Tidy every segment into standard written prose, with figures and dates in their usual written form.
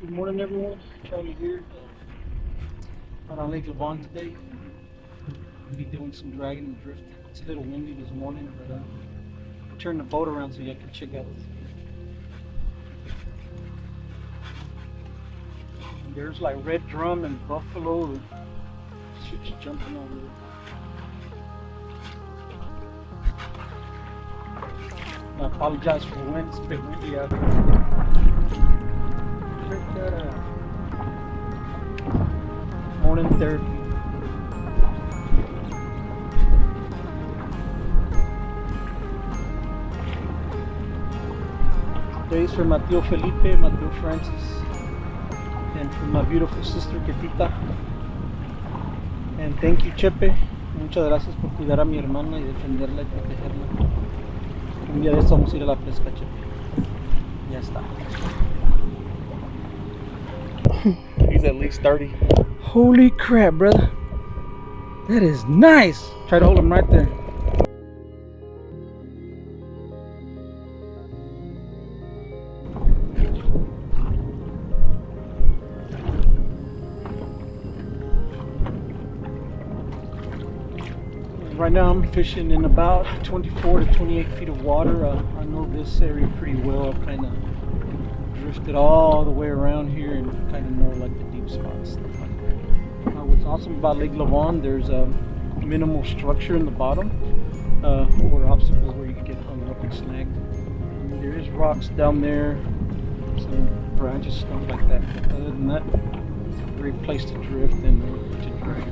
Good morning, everyone. Charlie here. Out on Lake Lavon today. We'll be doing some dragging and drifting. It's a little windy this morning, but turn the boat around so you can check out this view. There's like red drum and buffalo. Shit's jumping over there. I apologize for the wind. It's a bit windy out here. Check that out. Morning therapy. Today's for my tío Felipe, my tío Francis, and for my beautiful sister Ketita. And thank you, Chepe. Muchas gracias por cuidar a mi hermana y defenderla y protegerla. Un día de esto vamos a ir a la pesca, Chepe. Ya está. He's at least 30. Holy crap, brother. That is nice. Try to hold him right there. Right now I'm fishing in about 24 to 28 feet of water. I know this area pretty well. I've kind of drifted all the way around here and kind of know like the deep spots, stuff like that. What's awesome about Lake Lavon, there's a minimal structure in the bottom or obstacles where you can get hung up and snagged. There is rocks down there, some branches, stuff like that. But other than that, it's a great place to drift and to drag.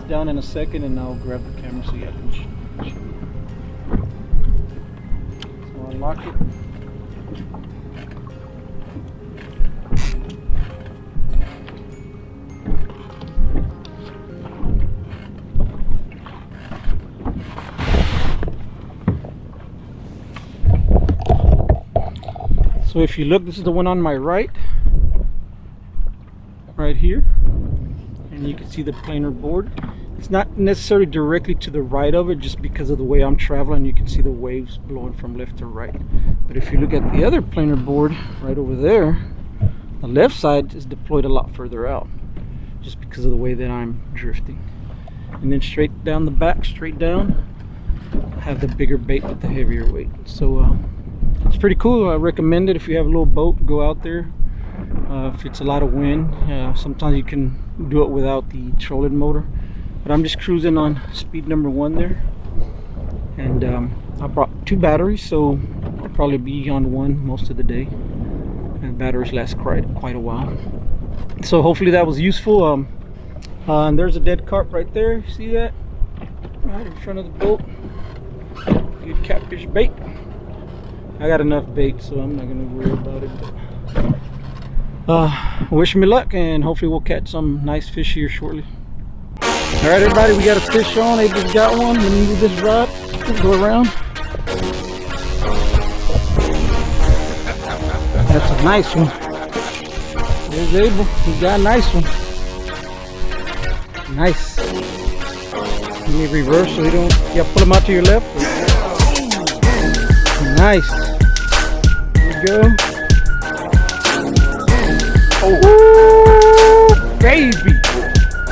Down in a second and I'll grab the camera so you can show you. So I'll lock it. So if you look, this is the one on my right here, and you can see the planer board. It's not necessarily directly to the right of it, just because of the way I'm traveling. You can see the waves blowing from left to right. But if you look at the other planer board right over there, the left side is deployed a lot further out, just because of the way that I'm drifting. And then straight down the back, straight down, I have the bigger bait with the heavier weight. So it's pretty cool. I recommend it if you have a little boat. Go out there. If it's a lot of wind, sometimes you can do it without the trolling motor. But I'm just cruising on speed number 1 there, and I brought 2 batteries, so I'll probably be on one most of the day, and batteries last quite a while. So hopefully that was useful. And there's a dead carp right there. See that? Right in front of the boat. Good catfish bait. I got enough bait, so I'm not gonna worry about it. But, wish me luck, and hopefully we'll catch some nice fish here shortly. All right, everybody, we got a fish on. Abel's got one. Let me move this rod. Go around. That's a nice one. There's Abel. He got a nice one. Nice. Let me reverse so you don't. Yeah, pull him out to your left. Nice. There you go. Oh, baby.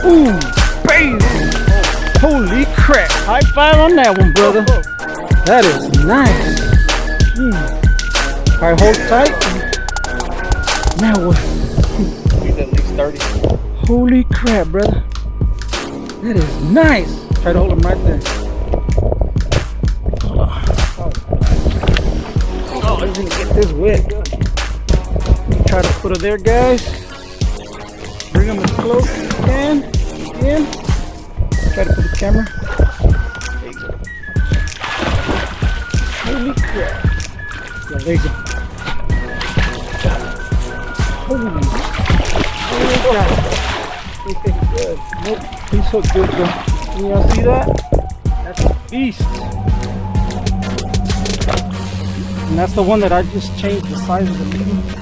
Ooh. Baby. Holy crap. High five on that one, brother. That is nice. Alright, hold tight. Now what? He's at least 30. Holy crap, brother. That is nice. Try to hold him right there. Oh, I didn't get this wet. Try to put her there, guys. Bring them as close as you can. In. Try to put the camera. There you go. Holy crap. Yeah, there you go. Holy crap. He's good. Nope. He's so good, bro. You wanna see that? That's a beast. And that's the one that I just changed the size of the lead.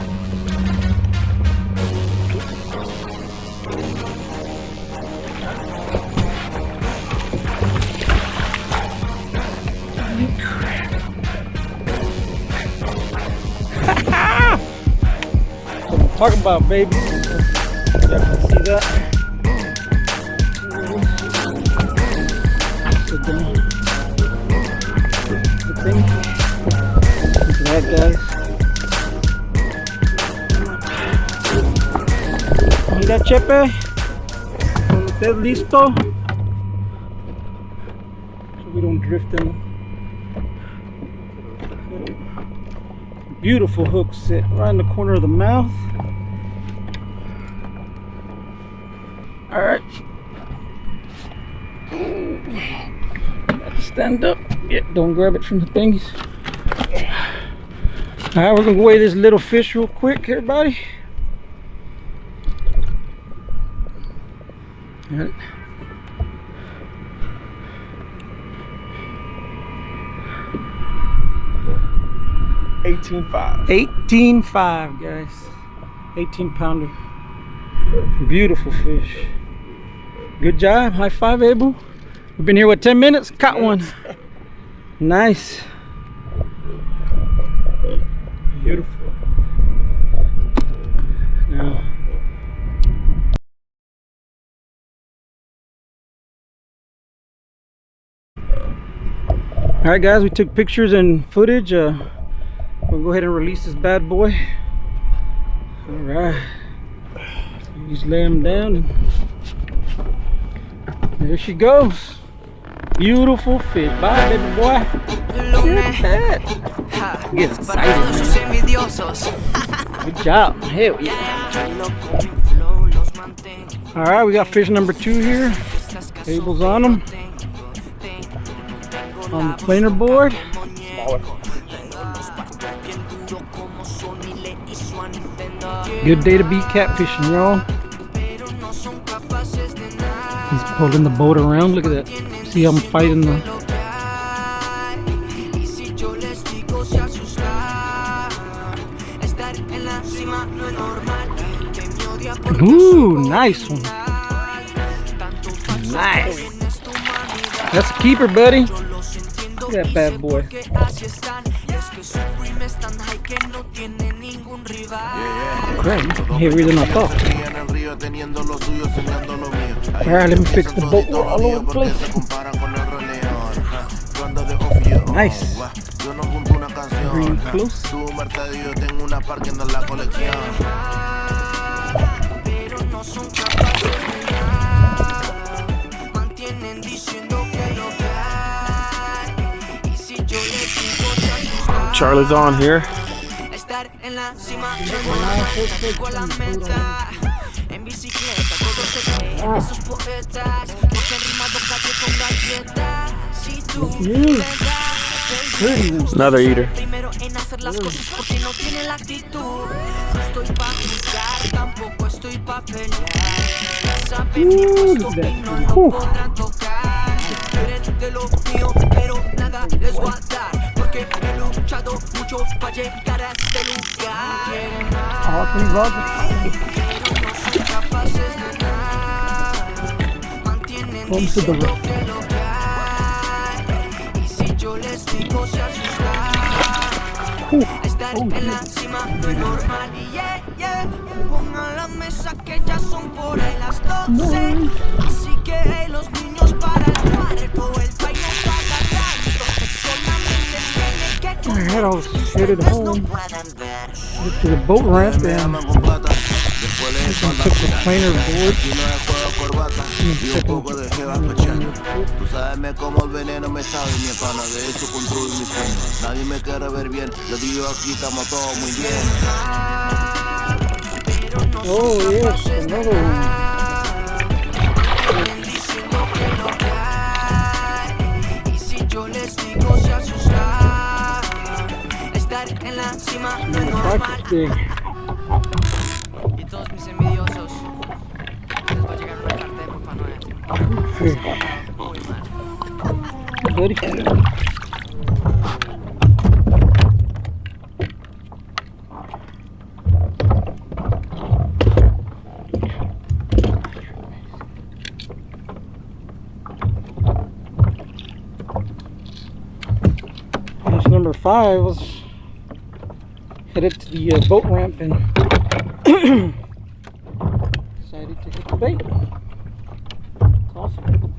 talking about, baby. You can see that. The thing. Look at that, guys. Mira, Chepe. Cuando estés listo. So we don't drift in. Beautiful hook sit right in the corner of the mouth. All right. Stand up. Yeah, don't grab it from the thingies. All right, we're gonna weigh this little fish real quick, everybody. All right. $18.5. 18.5, guys. 18-pounder. Beautiful fish. Good job. High five, Abel. We've been here, what, 10 minutes? Caught one. Nice. Beautiful. Now. All right, guys, we took pictures and footage. We'll go ahead and release this bad boy. All right. Just lay him down and there she goes. Beautiful fish. Bye, baby boy. Look at that. Get excited, man. Good job. Hell yeah. All right, we got fish number 2 here. Abel's on them. On the planer board. Good day to be catfishing, y'all. He's pulling the boat around. Look at that. See how I'm fighting the... Ooh, nice one. Nice. That's a keeper, buddy. Look at that bad boy. Great, heavier than I thought. Alright, let me fix the boat. We're all over the place. Nice. Bring it close. Charlie's on here. Another eater. Ooh, look at that. Home to the rock. Así que los niños para el cuarto, el país no paga tanto, solamente tiene que I had all headed home. Get to the boat ramp and took the planer board. Tú sabes cómo el veneno me sabe, mi pana, de hecho construir mi sueño. Nadie me quiere ver bien, yo digo aquí estamos todos muy bien. Oh yes, another one. Y todos mis envidiosos les va a llegar una carta de Papá Noel. Muy mal. Buddy. Fish number 5 was headed to the boat ramp and decided to hit the bait. It's awesome.